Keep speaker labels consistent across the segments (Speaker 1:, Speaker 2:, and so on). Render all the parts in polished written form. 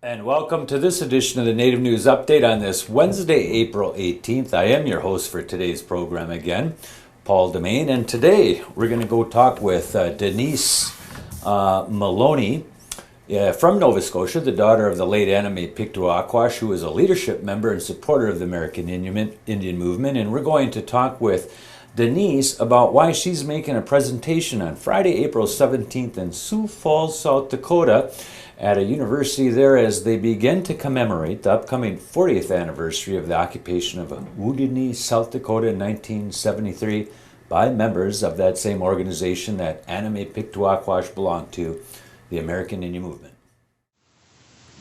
Speaker 1: And welcome to this edition of the Native News Update on this Wednesday, April 18th. I am your host for today's program again, Paul DeMain, and today we're going to go talk with Denise Maloney from Nova Scotia, the daughter of the late Annie Mae Pictou Aquash, who is a leadership member and supporter of the American Indian movement, and we're going to talk with Denise about why she's making a presentation on Friday, April 17th in Sioux Falls, South Dakota, at a university there as they begin to commemorate the upcoming 40th anniversary of the occupation of Wounded Knee, South Dakota in 1973 by members of that same organization that Annie Mae Pictou Aquash belonged to, the American Indian Movement.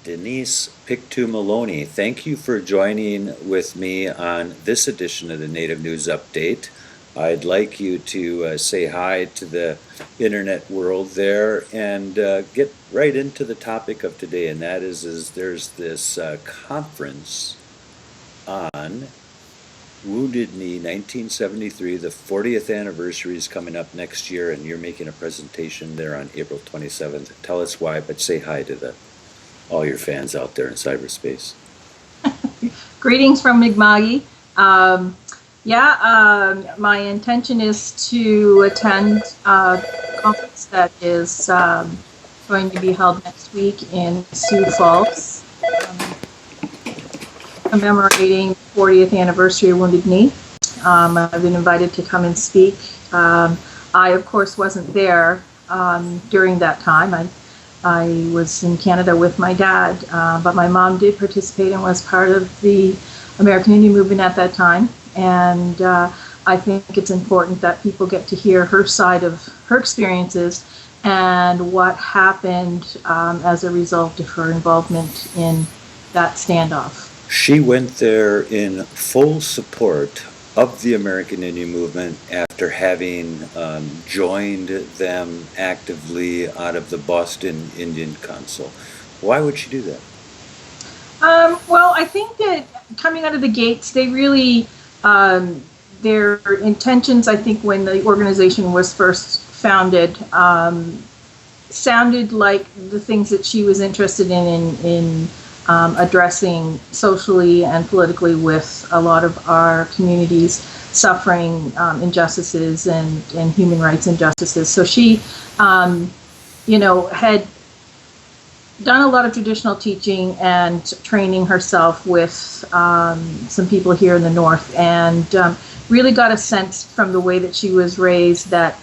Speaker 1: Denise Pictou Maloney, thank you for joining with me on this edition of the Native News Update. I'd like you to say hi to the internet world there and get right into the topic of today, and that is there's this conference on Wounded Knee 1973. The 40th anniversary is coming up next year, and you're making a presentation there on April 27th. Tell us why, but say hi to all your fans out there in cyberspace.
Speaker 2: Greetings from Mi'kma'ki. My intention is to attend a conference that is going to be held next week in Sioux Falls, commemorating the 40th anniversary of Wounded Knee. I've been invited to come and speak. I, of course, wasn't there during that time. I was in Canada with my dad, but my mom did participate and was part of the American Indian movement at that time. And I think it's important that people get to hear her side of her experiences and what happened as a result of her involvement in that standoff.
Speaker 1: She went there in full support of the American Indian movement after having joined them actively out of the Boston Indian Council. Why would she do that?
Speaker 2: Well, I think that coming out of the gates, they really their intentions, I think, when the organization was first founded, sounded like the things that she was interested in addressing socially and politically with a lot of our communities suffering injustices and human rights injustices. So she, had done a lot of traditional teaching and training herself with some people here in the North, and really got a sense from the way that she was raised that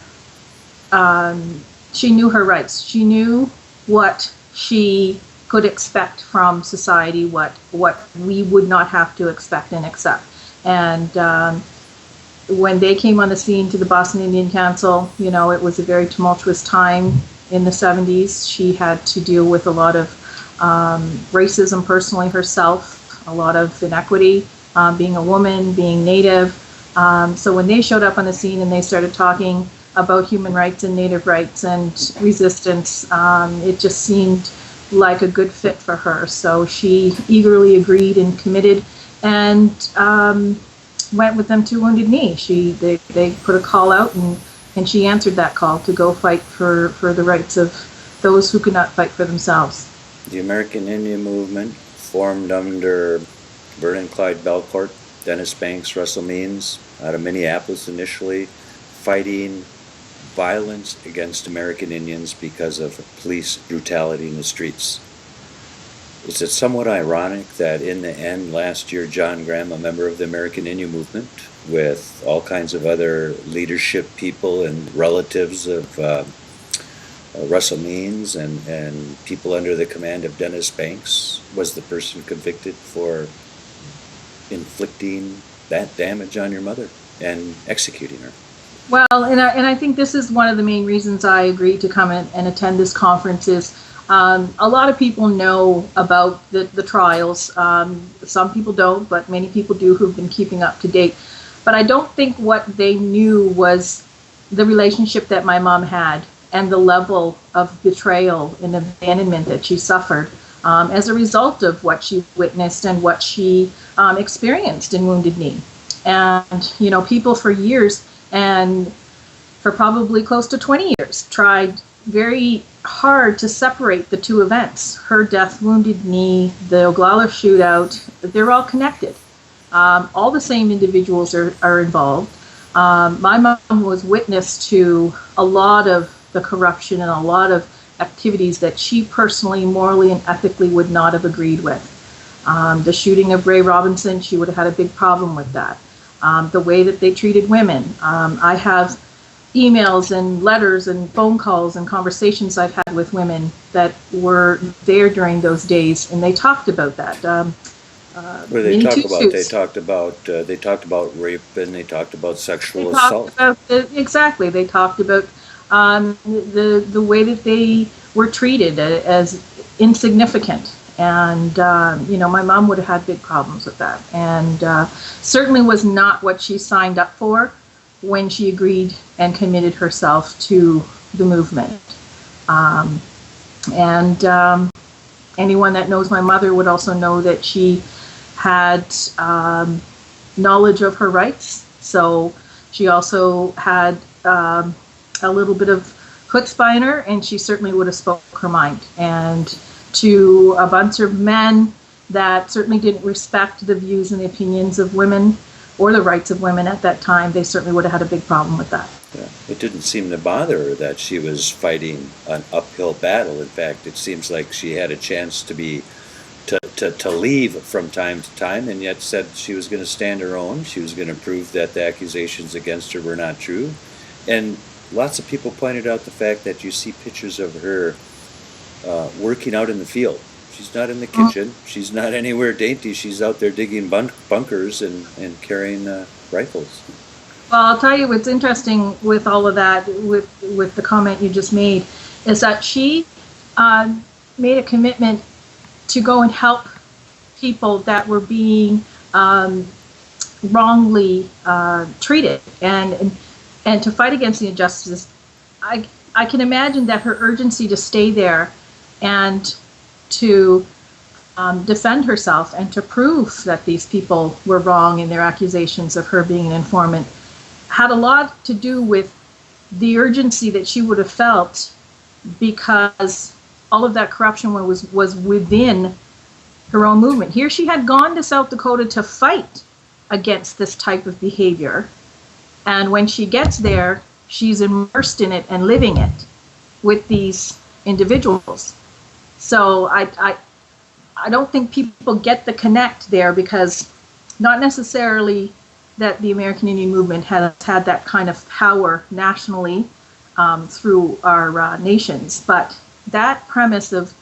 Speaker 2: she knew her rights. She knew what she could expect from society, what we would not have to expect and accept. And when they came on the scene to the Boston Indian Council, it was a very tumultuous time. In the 70s, she had to deal with a lot of racism personally herself, a lot of inequity, being a woman, being Native. So when they showed up on the scene and they started talking about human rights and Native rights and resistance, it just seemed like a good fit for her. So she eagerly agreed and committed and went with them to Wounded Knee. They put a call out, and she answered that call to go fight for the rights of those who could not fight for themselves.
Speaker 1: The American Indian movement formed under Vernon Clyde Belcourt, Dennis Banks, Russell Means, out of Minneapolis initially, fighting violence against American Indians because of police brutality in the streets. Is it somewhat ironic that in the end last year, John Graham, a member of the American Indian movement, with all kinds of other leadership people and relatives of Russell Means and people under the command of Dennis Banks, was the person convicted for inflicting that damage on your mother and executing her?
Speaker 2: Well, and I think this is one of the main reasons I agreed to come and attend this conference is a lot of people know about the trials. Some people don't, but many people do who've been keeping up to date. But I don't think what they knew was the relationship that my mom had and the level of betrayal and abandonment that she suffered as a result of what she witnessed and what she experienced in Wounded Knee. And, people for years and for probably close to 20 years tried very hard to separate the two events. Her death, Wounded Knee, the Oglala shootout, they're all connected. All the same individuals are involved. My mom was witness to a lot of the corruption and a lot of activities that she personally, morally, and ethically would not have agreed with. The shooting of Ray Robinson, she would have had a big problem with that. The way that they treated women. I have emails and letters and phone calls and conversations I've had with women that were there during those days, and they talked about that.
Speaker 1: What did they talk about? They talked about rape, and they talked about sexual assault.
Speaker 2: Exactly. They talked about the way that they were treated as insignificant. And, my mom would have had big problems with that. And certainly was not what she signed up for when she agreed and committed herself to the movement. Anyone that knows my mother would also know that she had knowledge of her rights. So she also had a little bit of chutzpah in her, and she certainly would have spoke her mind. And to a bunch of men that certainly didn't respect the views and the opinions of women or the rights of women at that time, they certainly would have had a big problem with that.
Speaker 1: Yeah. It didn't seem to bother her that she was fighting an uphill battle. In fact, it seems like she had a chance to leave from time to time, and yet said she was going to stand her own. She was going to prove that the accusations against her were not true. And lots of people pointed out the fact that you see pictures of her working out in the field. She's not in the kitchen. She's not anywhere dainty. She's out there digging bunkers and carrying rifles.
Speaker 2: Well, I'll tell you what's interesting with all of that, with the comment you just made, is that she made a commitment to go and help people that were being wrongly treated and to fight against the injustices. I can imagine that her urgency to stay there and to defend herself and to prove that these people were wrong in their accusations of her being an informant had a lot to do with the urgency that she would have felt, because all of that corruption was within her own movement. Here she had gone to South Dakota to fight against this type of behavior, and when she gets there, she's immersed in it and living it with these individuals. So I don't think people get the connect there, because not necessarily that the American Indian movement has had that kind of power nationally through our nations, but that premise of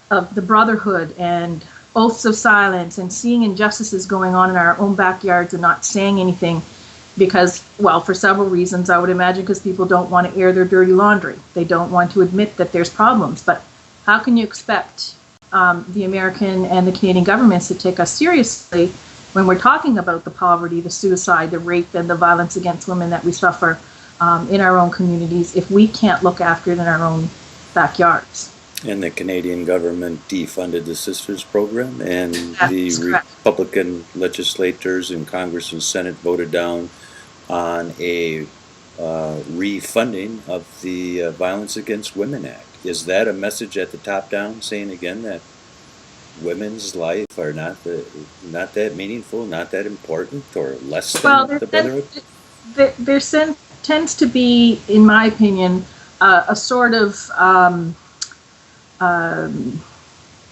Speaker 2: the brotherhood and oaths of silence and seeing injustices going on in our own backyards and not saying anything because, well, for several reasons, I would imagine, because people don't want to air their dirty laundry. They don't want to admit that there's problems. But how can you expect the American and the Canadian governments to take us seriously when we're talking about the poverty, the suicide, the rape, and the violence against women that we suffer in our own communities if we can't look after it in our own backyards?
Speaker 1: And the Canadian government defunded the Sisters program, and
Speaker 2: That's
Speaker 1: the
Speaker 2: correct.
Speaker 1: Republican legislators in Congress and Senate voted down on a refunding of the Violence Against Women Act. Is that a message at the top down, saying again that women's life are not that meaningful, not that important, or less than the brotherhood?
Speaker 2: There tends to be, in my opinion, a sort of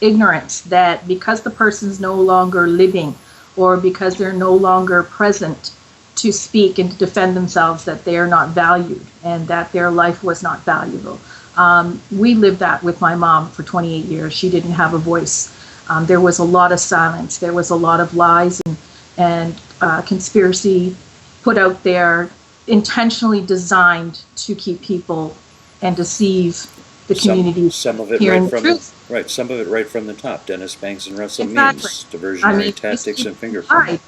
Speaker 2: ignorance that because the person's no longer living or because they're no longer present to speak and to defend themselves, that they are not valued and that their life was not valuable. We lived that with my mom for 28 years. She didn't have a voice. There was a lot of silence. There was a lot of lies and conspiracy put out there, intentionally designed to keep people and deceive the community.
Speaker 1: Some of it
Speaker 2: hearing
Speaker 1: right from
Speaker 2: truth.
Speaker 1: some of it right from the top. Dennis Banks and Russell
Speaker 2: Exactly.
Speaker 1: Means, diversionary tactics and finger pointing.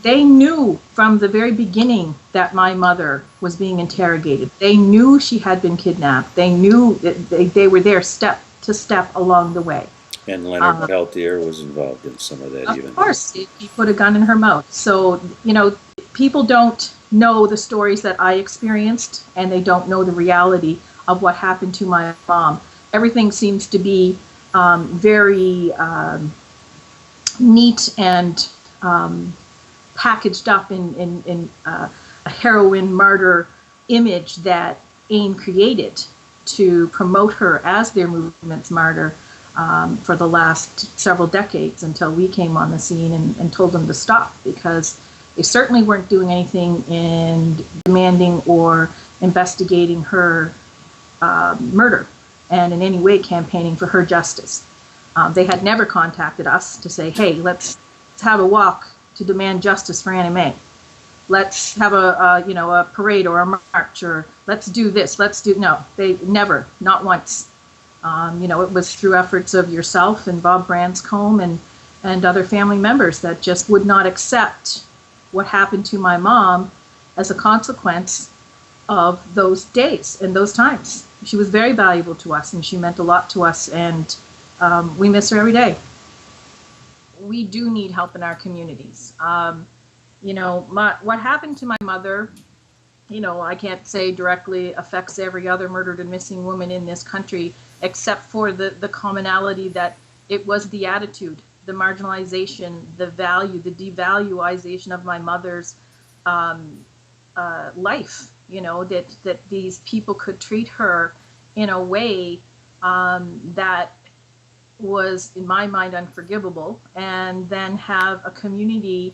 Speaker 2: They knew from the very beginning that my mother was being interrogated. They knew she had been kidnapped. They knew that they were there step to step along the way.
Speaker 1: And Leonard Peltier was involved in some of that.
Speaker 2: Of course, he put a gun in her mouth. So, people don't know the stories that I experienced, and they don't know the reality of what happened to my mom. Everything seems to be very neat and packaged up in a heroine martyr image that AIM created to promote her as their movement's martyr for the last several decades, until we came on the scene and told them to stop, because they certainly weren't doing anything in demanding or investigating her murder and in any way campaigning for her justice. They had never contacted us to say, hey, let's have a walk to demand justice for Annie Mae. Let's have a parade or a march, or let's do this. No, they never, not once. It was through efforts of yourself and Bob Branscombe and other family members that just would not accept what happened to my mom as a consequence of those days and those times. She was very valuable to us, and she meant a lot to us, and we miss her every day. We do need help in our communities. What happened to my mother, I can't say directly affects every other murdered and missing woman in this country, except for the commonality that it was the attitude, the marginalization, the value, the devaluization of my mother's life, that these people could treat her in a way that was, in my mind, unforgivable, and then have a community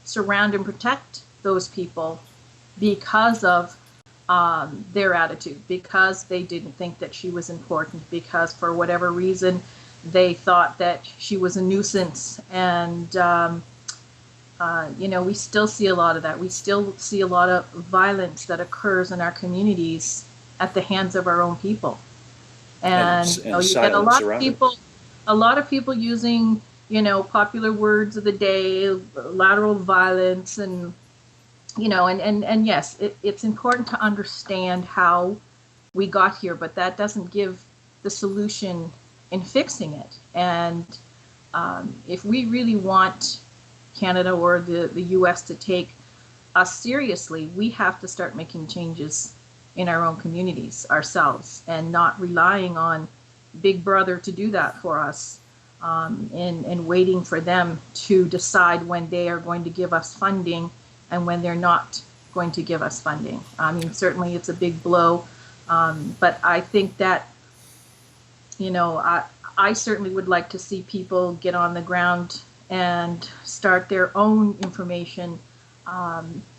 Speaker 2: surround and protect those people because of their attitude, because they didn't think that she was important, because for whatever reason they thought that she was a nuisance. And we still see a lot of that. We still see a lot of violence that occurs in our communities at the hands of our own people. And you get a lot of people using, popular words of the day, lateral violence, and and yes, it's important to understand how we got here, but that doesn't give the solution in fixing it. And if we really want Canada or the US to take us seriously, we have to start making changes in our own communities ourselves, and not relying on Big Brother to do that for us, and waiting for them to decide when they are going to give us funding and when they're not going to give us funding. I mean, certainly it's a big blow, but I think that, I certainly would like to see people get on the ground and start their own information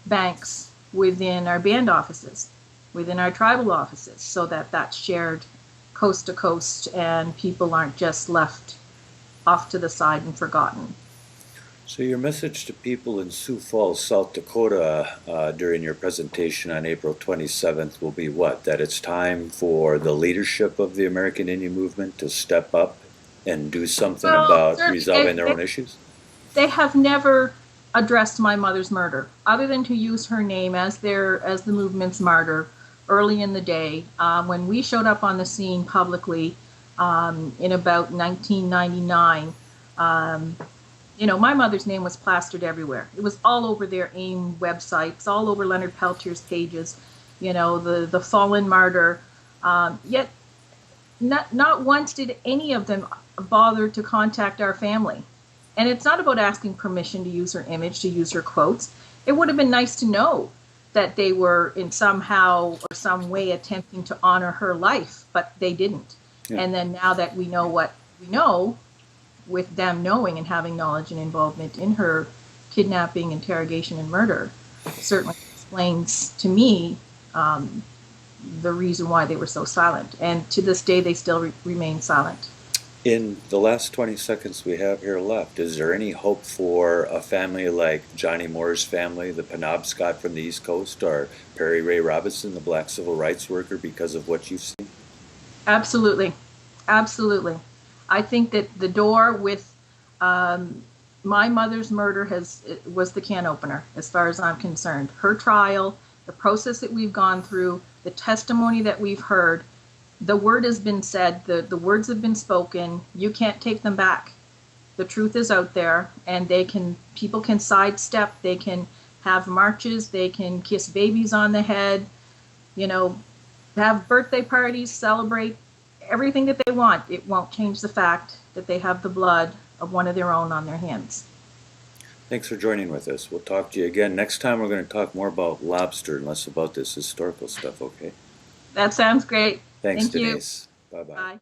Speaker 2: banks within our band offices, within our tribal offices, so that that's shared coast to coast and people aren't just left off to the side and forgotten.
Speaker 1: So your message to people in Sioux Falls, South Dakota, during your presentation on April 27th will be what? That it's time for the leadership of the American Indian movement to step up and do something about resolving their own issues?
Speaker 2: They have never addressed my mother's murder, other than to use her name as the movement's martyr early in the day. When we showed up on the scene publicly in about 1999, my mother's name was plastered everywhere. It was all over their AIM websites, all over Leonard Peltier's pages, the fallen martyr. Yet not once did any of them bother to contact our family. And it's not about asking permission to use her image, to use her quotes. It would have been nice to know that they were in somehow or some way attempting to honor her life, but they didn't. Yeah. And then now that we know what we know, with them knowing and having knowledge and involvement in her kidnapping, interrogation, and murder, certainly explains to me the reason why they were so silent. And to this day, they still remain silent.
Speaker 1: In the last 20 seconds we have here left, is there any hope for a family like Johnny Moore's family, the Penobscot from the East Coast, or Perry Ray Robinson, the black civil rights worker, because of what you've seen?
Speaker 2: Absolutely. Absolutely. I think that the door with my mother's murder was the can opener, as far as I'm concerned. Her trial, the process that we've gone through, the testimony that we've heard, the word has been said, the words have been spoken. You can't take them back. The truth is out there, and people can sidestep, they can have marches, they can kiss babies on the head, have birthday parties, celebrate everything that they want. It won't change the fact that they have the blood of one of their own on their hands.
Speaker 1: Thanks for joining with us. We'll talk to you again. Next time we're going to talk more about lobster and less about this historical stuff, okay?
Speaker 2: That sounds great.
Speaker 1: Thanks,
Speaker 2: Thank you.
Speaker 1: Denise. Bye-bye.
Speaker 2: Bye.